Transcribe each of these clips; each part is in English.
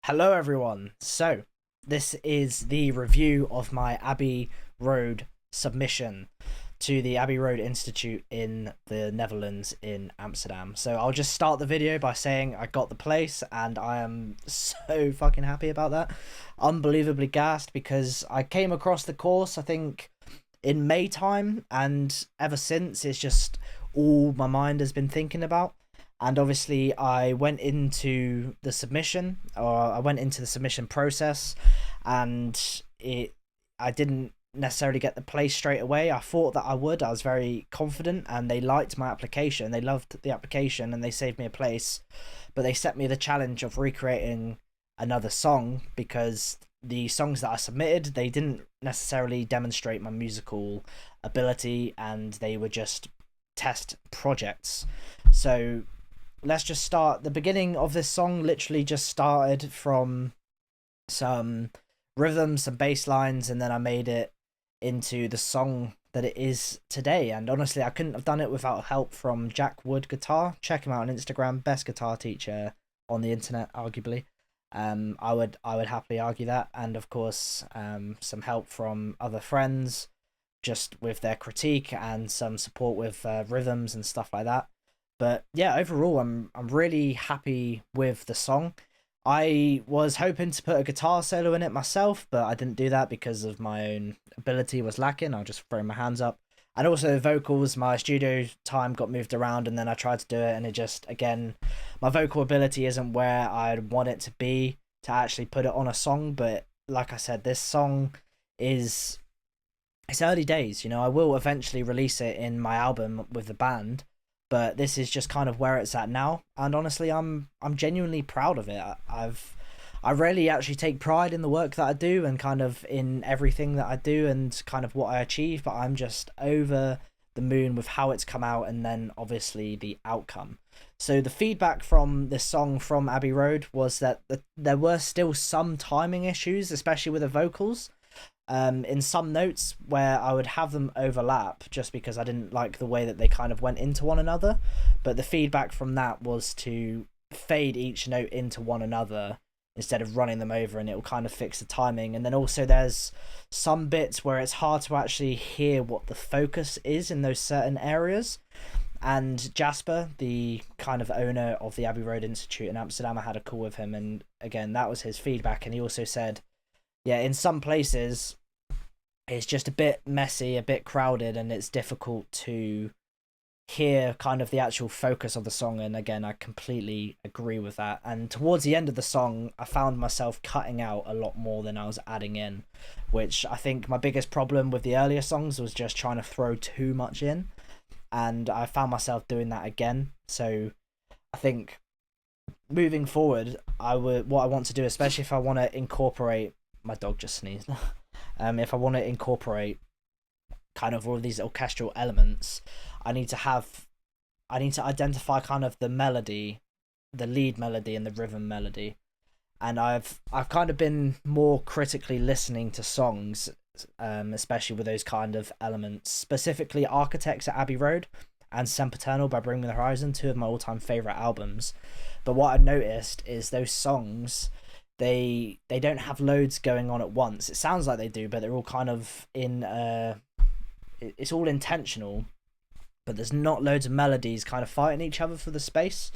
Hello everyone. So, this is the review of my Abbey Road submission to the Abbey Road Institute in the Netherlands in Amsterdam. So I'll just start the video by saying I got the place and I am so fucking happy about that. Unbelievably gassed because I came across the course I think in May time, and ever since it's just all my mind has been thinking about. And obviously I went into the submission, or I went into the submission process, and I didn't necessarily get the place straight away. I thought that I would. I was very confident, and they liked my application. They loved the application and they saved me a place. But they set me the challenge of recreating another song, because the songs that I submitted, they didn't necessarily demonstrate my musical ability, and they were just test projects. So let's just start. The beginning of this song literally just started from some rhythms, some bass lines, and then I made it into the song that it is today. And honestly, I couldn't have done it without help from Jack Wood Guitar. Check him out on Instagram, best guitar teacher on the internet, arguably. I would happily argue that. And of course, some help from other friends, just with their critique and some support with rhythms and stuff like that. But yeah, overall, I'm really happy with the song. I was hoping to put a guitar solo in it myself, but I didn't do that because of my own ability was lacking. I'll just throw my hands up. And also vocals, my studio time got moved around, and then I tried to do it, and it just, again, my vocal ability isn't where I'd want it to be to actually put it on a song. But like I said, this song is, it's early days, you know. I will eventually release it in my album with the band, but this is just kind of where it's at now. And honestly, I'm genuinely proud of it. I rarely actually take pride in the work that I do and kind of in everything that I do and kind of what I achieve, but I'm just over the moon with how it's come out, and then obviously the outcome. So the feedback from this song from Abbey Road was that there were still some timing issues, especially with the vocals. In some notes where I would have them overlap just because I didn't like the way that they kind of went into one another. But the feedback from that was to fade each note into one another instead of running them over, and it will kind of fix the timing. And then also there's some bits where it's hard to actually hear what the focus is in those certain areas. And Jasper, the kind of owner of the Abbey Road Institute in Amsterdam, I had a call with him, and again, that was his feedback. And he also said, yeah, in some places it's just a bit messy, a bit crowded, and it's difficult to hear kind of the actual focus of the song. And again, I completely agree with that. And towards the end of the song, I found myself cutting out a lot more than I was adding in, which I think my biggest problem with the earlier songs was just trying to throw too much in, and I found myself doing that again. So I think moving forward, what I want to do, especially if I want to incorporate, my dog just sneezed. If I want to incorporate kind of all of these orchestral elements, I need to identify kind of the melody, the lead melody and the rhythm melody. And I've kind of been more critically listening to songs, especially with those kind of elements, specifically Architects at Abbey Road and Sempiternal by Bring Me the Horizon, two of my all-time favorite albums. But what I noticed is those songs, they don't have loads going on at once. It sounds like they do, but they're all kind of in it's all intentional, but there's not loads of melodies kind of fighting each other for the space.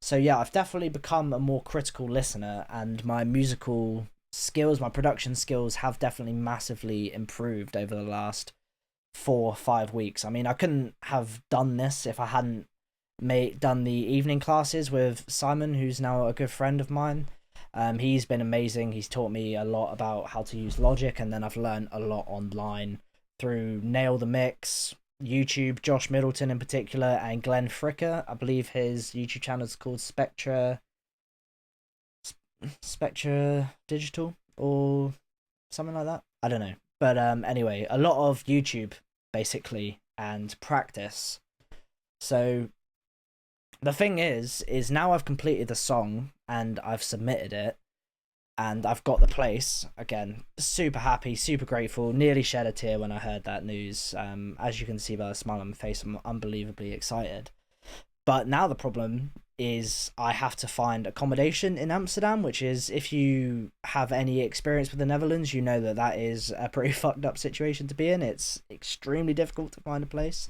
So yeah, I've definitely become a more critical listener, and my musical skills, my production skills have definitely massively improved over the last 4 or 5 weeks. I mean, I couldn't have done this if I hadn't done the evening classes with Simon, who's now a good friend of mine. He's been amazing. He's taught me a lot about how to use Logic, and then I've learned a lot online through Nail the Mix, YouTube, Josh Middleton in particular, and Glenn Fricker. I believe his YouTube channel is called Spectra Digital or something like that. I don't know. But anyway, a lot of YouTube basically and practice. So the thing is now I've completed the song and I've submitted it and I've got the place. Again, super happy, super grateful, nearly shed a tear when I heard that news. As you can see by the smile on my face, I'm unbelievably excited. But now the problem is I have to find accommodation in Amsterdam, which is, if you have any experience with the Netherlands, you know that that is a pretty fucked up situation to be in. It's extremely difficult to find a place.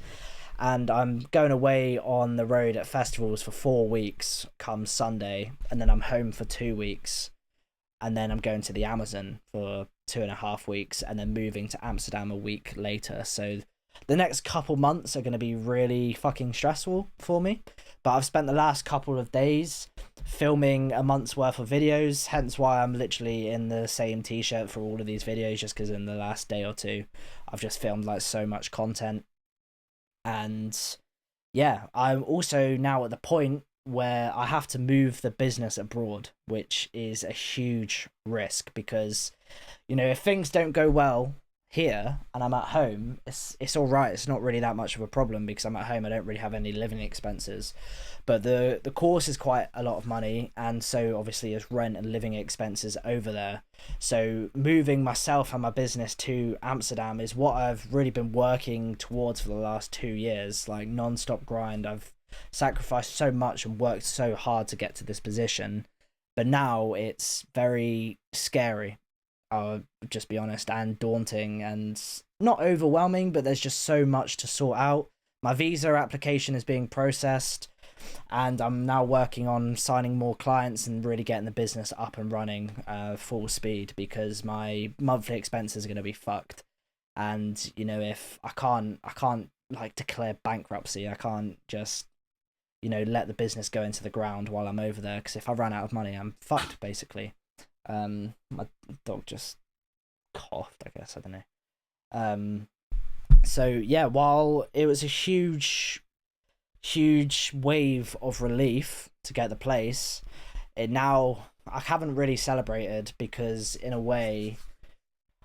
And I'm going away on the road at festivals for 4 weeks come Sunday, and then I'm home for 2 weeks, and then I'm going to the Amazon for 2.5 weeks, and then moving to Amsterdam a week later. So the next couple months are going to be really fucking stressful for me. But I've spent the last couple of days filming a month's worth of videos, hence why I'm literally in the same t-shirt for all of these videos, just because in the last day or two I've just filmed like so much content. And yeah, I'm also now at the point where I have to move the business abroad, which is a huge risk because, you know, if things don't go well here and I'm at home, it's all right. It's not really that much of a problem because I'm at home. I don't really have any living expenses, but the course is quite a lot of money, and so obviously is rent and living expenses over there. So moving myself and my business to Amsterdam is what I've really been working towards for the last 2 years, like non-stop grind. I've sacrificed so much and worked so hard to get to this position, but now it's very scary, I'll just be honest, and daunting and not overwhelming, but there's just so much to sort out. My visa application is being processed, and I'm now working on signing more clients and really getting the business up and running full speed, because my monthly expenses are going to be fucked. And, you know, if I can't like declare bankruptcy, I can't just, you know, let the business go into the ground while I'm over there, because if I run out of money, I'm fucked, basically. My dog just coughed, I guess, I don't know. So yeah, while it was a huge wave of relief to get the place, I haven't really celebrated, because in a way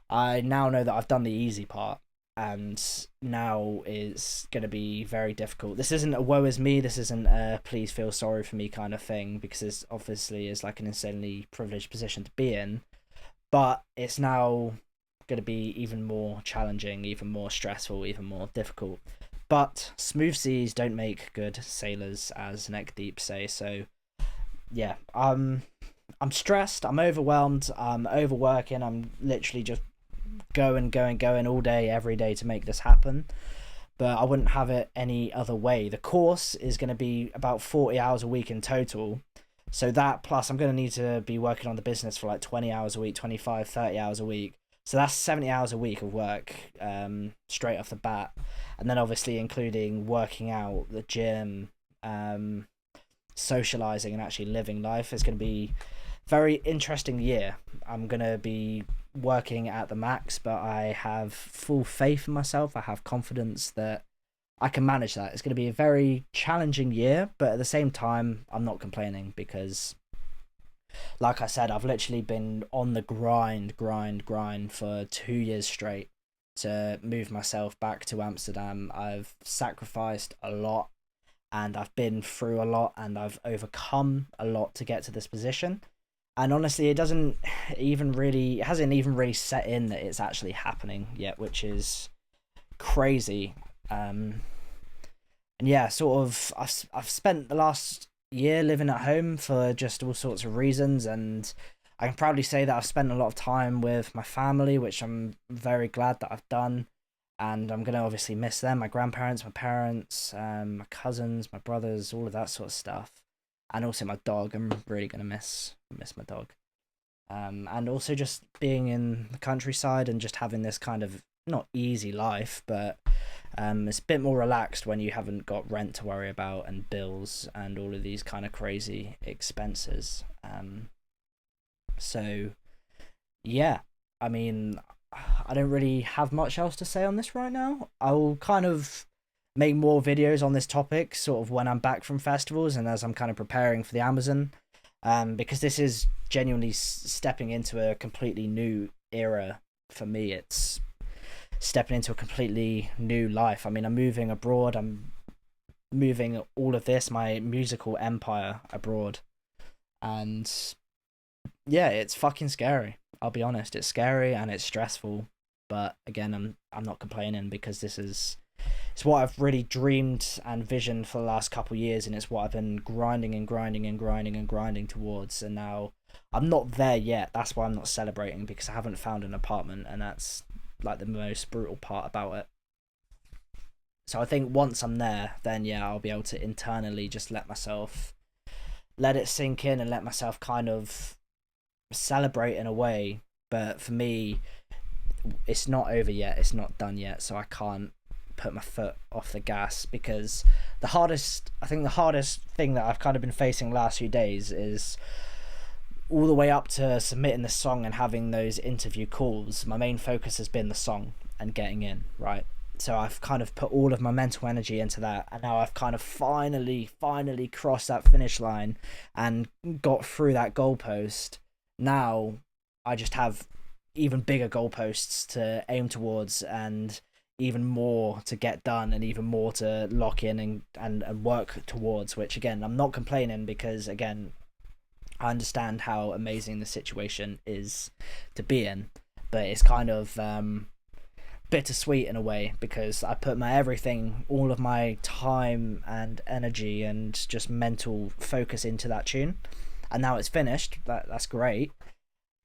I now know that I've done the easy part, and now it's going to be very difficult. This isn't a woe is me, this isn't a please feel sorry for me kind of thing, because it's obviously is like an insanely privileged position to be in, but it's now going to be even more challenging, even more stressful, even more difficult. But smooth seas don't make good sailors, as Neck Deep say. So yeah, I'm stressed, I'm overwhelmed, I'm overworking, I'm literally just going all day, every day to make this happen. But I wouldn't have it any other way. The course is going to be about 40 hours a week in total. So that, plus I'm going to need to be working on the business for like 20 hours a week, 25, 30 hours a week. So that's 70 hours a week of work, straight off the bat. And then obviously including working out, the gym, socializing, and actually living life. It's going to be a very interesting year. I'm going to be working at the max, but I have full faith in myself. I have confidence that I can manage that. It's going to be a very challenging year, but at the same time, I'm not complaining, because like I said, I've literally been on the grind for 2 years straight to move myself back to Amsterdam. I've sacrificed a lot, and I've been through a lot, and I've overcome a lot to get to this position. And honestly, it hasn't even really set in that it's actually happening yet, which is crazy. And yeah, sort of, I've spent the last year living at home for just all sorts of reasons, and I can proudly say that I've spent a lot of time with my family, which I'm very glad that I've done. And I'm gonna obviously miss them, my grandparents, my parents, my cousins, my brothers, all of that sort of stuff. And also my dog. I'm really gonna miss my dog. And also just being in the countryside and just having this kind of not easy life, but it's a bit more relaxed when you haven't got rent to worry about and bills and all of these kind of crazy expenses. So yeah, I mean, I don't really have much else to say on this right now. I'll kind of make more videos on this topic sort of when I'm back from festivals and as I'm kind of preparing for the Amazon, because this is genuinely stepping into a completely new era for me. It's stepping into a completely new life. I mean, I'm moving abroad, I'm moving all of this, my musical empire, abroad, and yeah, it's fucking scary. I'll be honest, it's scary and it's stressful, but again, I'm not complaining, because this is it's what I've really dreamed and visioned for the last couple of years, and it's what I've been grinding and grinding and grinding and grinding towards. And now I'm not there yet. That's why I'm not celebrating, because I haven't found an apartment, and that's like the most brutal part about it. So I think once I'm there, then yeah, I'll be able to internally just let it sink in and let myself kind of celebrate in a way. But for me, it's not over yet. It's not done yet. So I can't put my foot off the gas, because I think the hardest thing that I've kind of been facing the last few days is all the way up to submitting the song and having those interview calls. My main focus has been the song and getting in, right? So I've kind of put all of my mental energy into that, and now I've kind of finally crossed that finish line and got through that goalpost. Now I just have even bigger goalposts to aim towards, and even more to get done, and even more to lock in and work towards, which again, I'm not complaining, because again, I understand how amazing the situation is to be in, but it's kind of bittersweet in a way, because I put my everything, all of my time and energy and just mental focus into that tune, and now it's finished. That's great.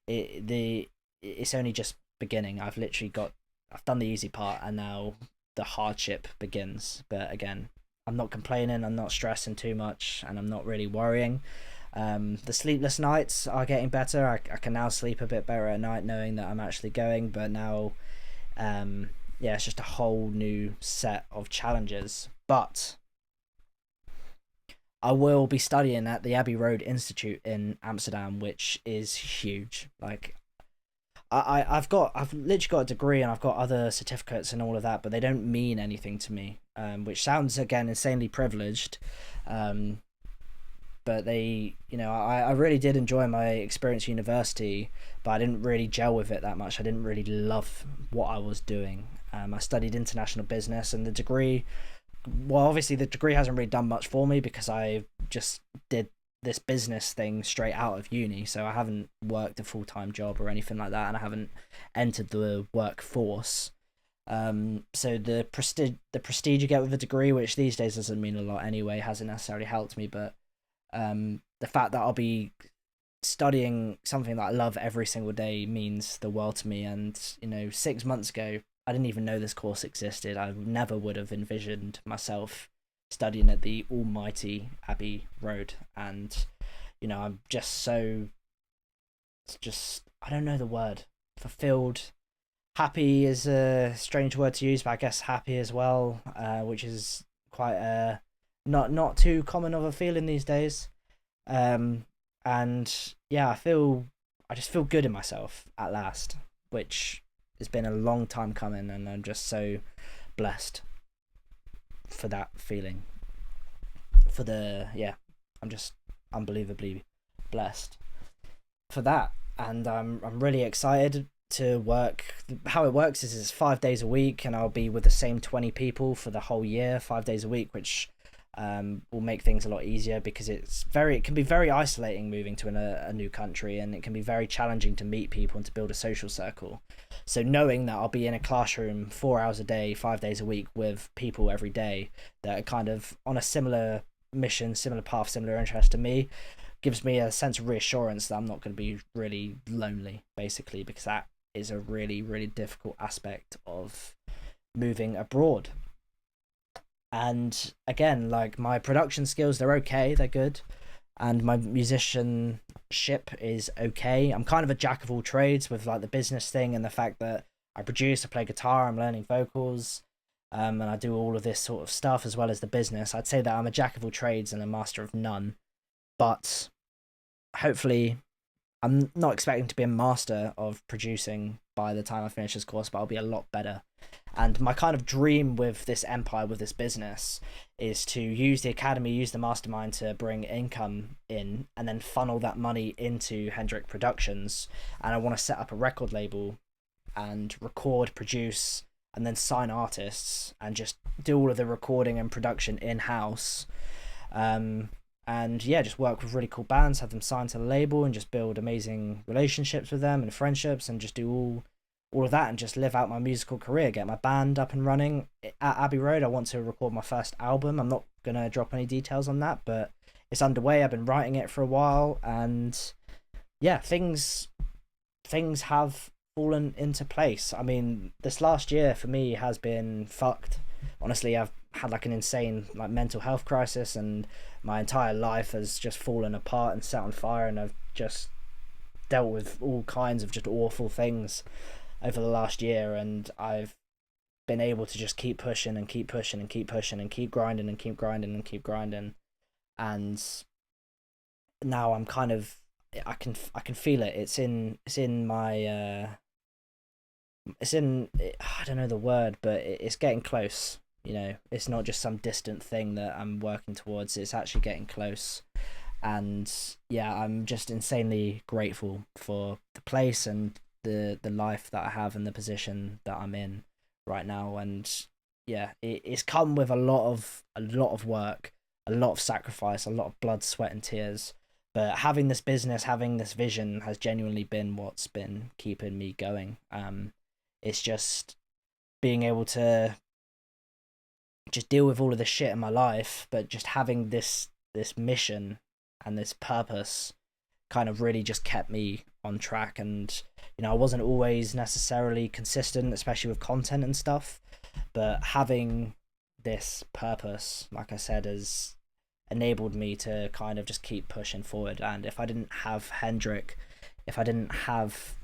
It's only just beginning. I've done the easy part, and now the hardship begins. But again, I'm not complaining, I'm not stressing too much, and I'm not really worrying. The sleepless nights are getting better. I can now sleep a bit better at night knowing that I'm actually going, but now yeah, it's just a whole new set of challenges. But I will be studying at the Abbey Road Institute in Amsterdam, which is huge. Like, I've literally got a degree, and I've got other certificates and all of that, but they don't mean anything to me, which sounds, again, insanely privileged. But they, I really did enjoy my experience at university, but I didn't really gel with it that much. I didn't really love what I was doing. I studied international business, and the degree, well, obviously the degree hasn't really done much for me, because I just did this business thing straight out of uni, so I haven't worked a full-time job or anything like that, and I haven't entered the workforce. So the prestige you get with a degree, which these days doesn't mean a lot anyway, hasn't necessarily helped me, but the fact that I'll be studying something that I love every single day means the world to me. And 6 months ago, I didn't even know this course existed. I never would have envisioned myself studying at the almighty Abbey Road, and I'm just I don't know the word, fulfilled. Happy is a strange word to use, but I guess happy as well, which is quite a not too common of a feeling these days. And yeah, I just feel good in myself at last, which has been a long time coming, and I'm just so blessed for that feeling. I'm just unbelievably blessed for that, and I'm really excited to work. How it works is it's 5 days a week, and I'll be with the same 20 people for the whole year, 5 days a week, which will make things a lot easier, because it can be very isolating moving to a new country, and it can be very challenging to meet people and to build a social circle. So knowing that I'll be in a classroom 4 hours a day, 5 days a week, with people every day that are kind of on a similar mission, similar path, similar interest to me, gives me a sense of reassurance that I'm not going to be really lonely, basically, because that is a really, really difficult aspect of moving abroad. And again, like, my production skills, they're okay, they're good, and my musicianship is okay. I'm kind of a jack of all trades with like the business thing, and the fact that I produce, I play guitar, I'm learning vocals, and I do all of this sort of stuff as well as the business. I'd say that I'm a jack of all trades and a master of none, but hopefully I'm not expecting to be a master of producing by the time I finish this course, but I'll be a lot better. And my kind of dream with this empire, with this business, is to use the academy, use the mastermind to bring income in, and then funnel that money into Hendrick Productions. And I want to set up a record label and record, produce, and then sign artists, and just do all of the recording and production in-house. And yeah, just work with really cool bands, have them signed to the label, and just build amazing relationships with them and friendships, and just do all of that and just live out my musical career, get my band up and running at Abbey Road. I want to record my first album. I'm not gonna drop any details on that, but it's underway. I've been writing it for a while, and yeah, things have fallen into place. I mean, this last year for me has been fucked. Honestly, I've had like an insane like mental health crisis, and my entire life has just fallen apart and set on fire, and I've just dealt with all kinds of just awful things over the last year, and I've been able to just keep pushing and keep pushing and keep pushing and keep grinding and keep grinding and keep grinding. And now I'm kind of, I can feel it. It's in my it's in, I don't know the word, but it's getting close. You know, it's not just some distant thing that I'm working towards. It's actually getting close. And yeah, I'm just insanely grateful for the place and the life that I have and the position that I'm in right now. And yeah, it's come with a lot of work, a lot of sacrifice, a lot of blood, sweat and tears. But having this business, having this vision has genuinely been what's been keeping me going. It's just being able to just deal with all of the shit in my life, but just having this mission and this purpose kind of really just kept me on track. And you know, I wasn't always necessarily consistent, especially with content and stuff, but having this purpose, like I said, has enabled me to kind of just keep pushing forward. And if I didn't have Hendrick, if I didn't have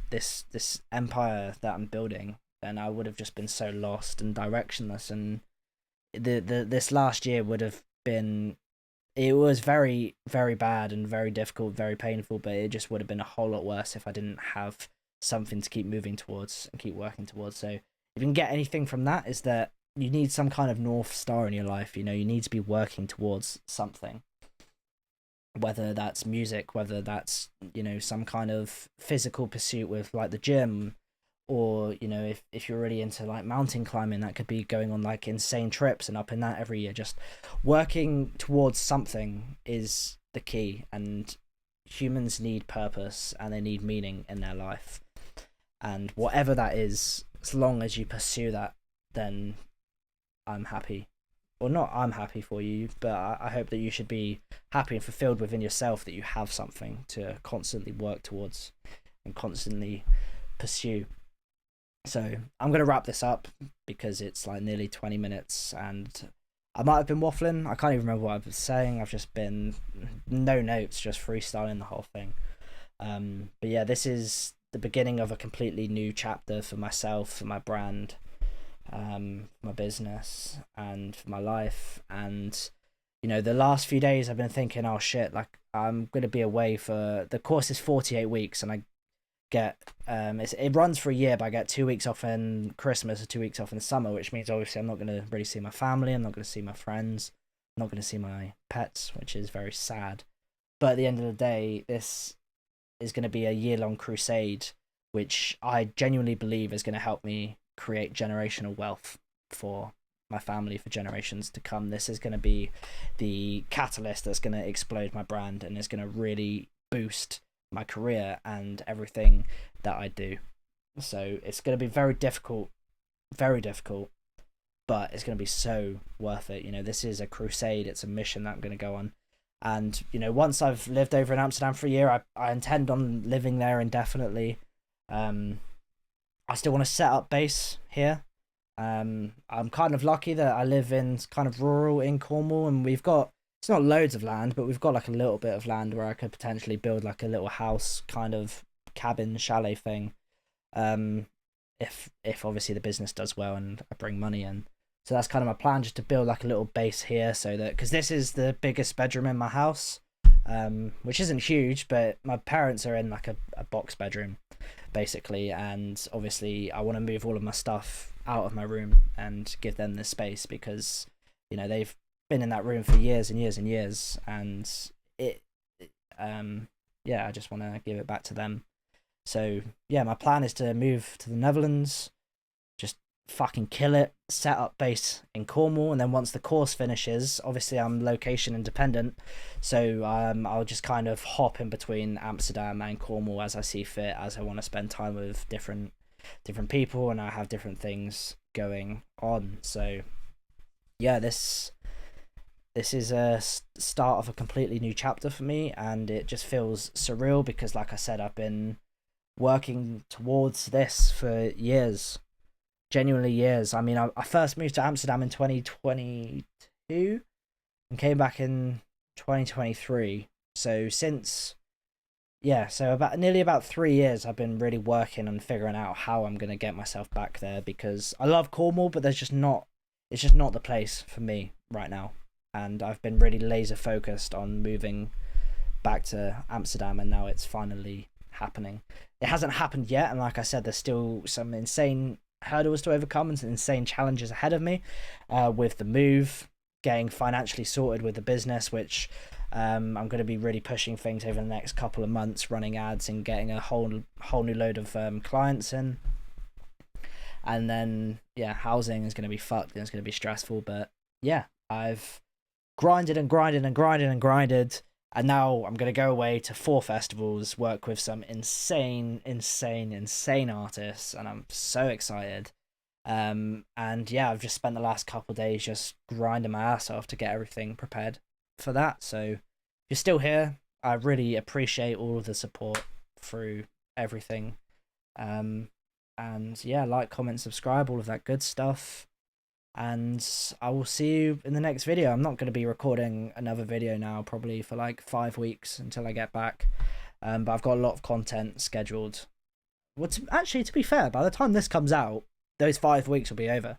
this empire that I'm building, then I would have just been so lost and directionless. And this last year would have been, it was very, very bad and very difficult, very painful, but it just would have been a whole lot worse if I didn't have something to keep moving towards and keep working towards. So if you can get anything from that, is that you need some kind of North Star in your life. You know, you need to be working towards something, whether that's music, whether that's, you know, some kind of physical pursuit with like the gym, or, you know, if you're really into like mountain climbing, that could be going on like insane trips and up in that every year. Just working towards something is the key, and humans need purpose and they need meaning in their life. And whatever that is, as long as you pursue that, then I'm happy. Or not I'm happy for you, but I hope that you should be happy and fulfilled within yourself, that you have something to constantly work towards and constantly pursue. So I'm going to wrap this up because it's like nearly 20 minutes and I might have been waffling. I can't even remember what I was saying. I've just been no notes, just freestyling the whole thing. But yeah, this is the beginning of a completely new chapter for myself, for my brand, my business and for my life. And you know, the last few days I've been thinking, oh shit, like I'm going to be away for, the course is 48 weeks and I get it runs for a year, but I get 2 weeks off in Christmas or 2 weeks off in the summer, which means obviously I'm not going to really see my family, I'm not going to see my friends, I'm not going to see my pets, which is very sad. But at the end of the day, this is going to be a year-long crusade, which I genuinely believe is going to help me create generational wealth for my family for generations to come. This is going to be the catalyst that's going to explode my brand and is going to really boost my career and everything that I do. So it's going to be very difficult, but it's going to be so worth it. You know, this is a crusade, it's a mission that I'm going to go on. And you know, once I've lived over in Amsterdam for a year, I intend on living there indefinitely. I still want to set up base here. I'm kind of lucky that I live in kind of rural in Cornwall, and we've got, it's not loads of land, but we've got like a little bit of land where I could potentially build like a little house kind of cabin chalet thing. If obviously the business does well and I bring money in. So that's kind of my plan, just to build like a little base here, so that, because this is the biggest bedroom in my house, which isn't huge, but my parents are in like a box bedroom basically, and obviously I want to move all of my stuff out of my room and give them this space, because you know, they've been in that room for years and years and years, and yeah, I just want to give it back to them. So yeah, my plan is to move to the Netherlands, just fucking kill it, set up base in Cornwall, and then once the course finishes, obviously I'm location independent, so I'll just kind of hop in between Amsterdam and Cornwall as I see fit, as I want to spend time with different different people, and I have different things going on. So yeah, this is a start of a completely new chapter for me, and it just feels surreal because, like I said, I've been working towards this for years, genuinely years. I mean, I first moved to Amsterdam in 2022 and came back in 2023. So since, yeah, so about 3 years I've been really working on figuring out how I'm gonna get myself back there, because I love Cornwall, but it's just not the place for me right now. And I've been really laser focused on moving back to Amsterdam, and now it's finally happening. It hasn't happened yet, and like I said, there's still some insane hurdles to overcome and some insane challenges ahead of me, with the move, getting financially sorted with the business, which I'm going to be really pushing things over the next couple of months, running ads and getting a whole new load of clients in. And then yeah, housing is going to be fucked and it's going to be stressful, but yeah, I've grinded and grinded and grinded and grinded, and now I'm going to go away to 4 festivals, work with some insane artists, and I'm so excited. And yeah, I've just spent the last couple of days just grinding my ass off to get everything prepared for that. So if you're still here, I really appreciate all of the support through everything. And yeah, like, comment, subscribe, all of that good stuff. And I will see you in the next video. I'm not going to be recording another video now, probably for like 5 weeks until I get back. But I've got a lot of content scheduled. Well, to be fair, by the time this comes out, those 5 weeks will be over.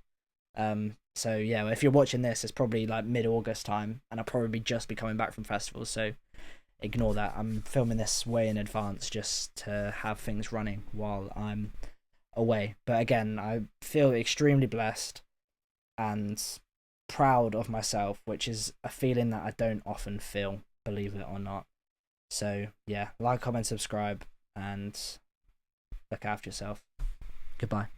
So yeah, if you're watching this, it's probably like mid-August time, and I'll probably just be coming back from festivals. So ignore that. I'm filming this way in advance just to have things running while I'm away. But again, I feel extremely blessed and proud of myself, which is a feeling that I don't often feel, believe it or not. So yeah, like, comment, subscribe, and look after yourself. Goodbye.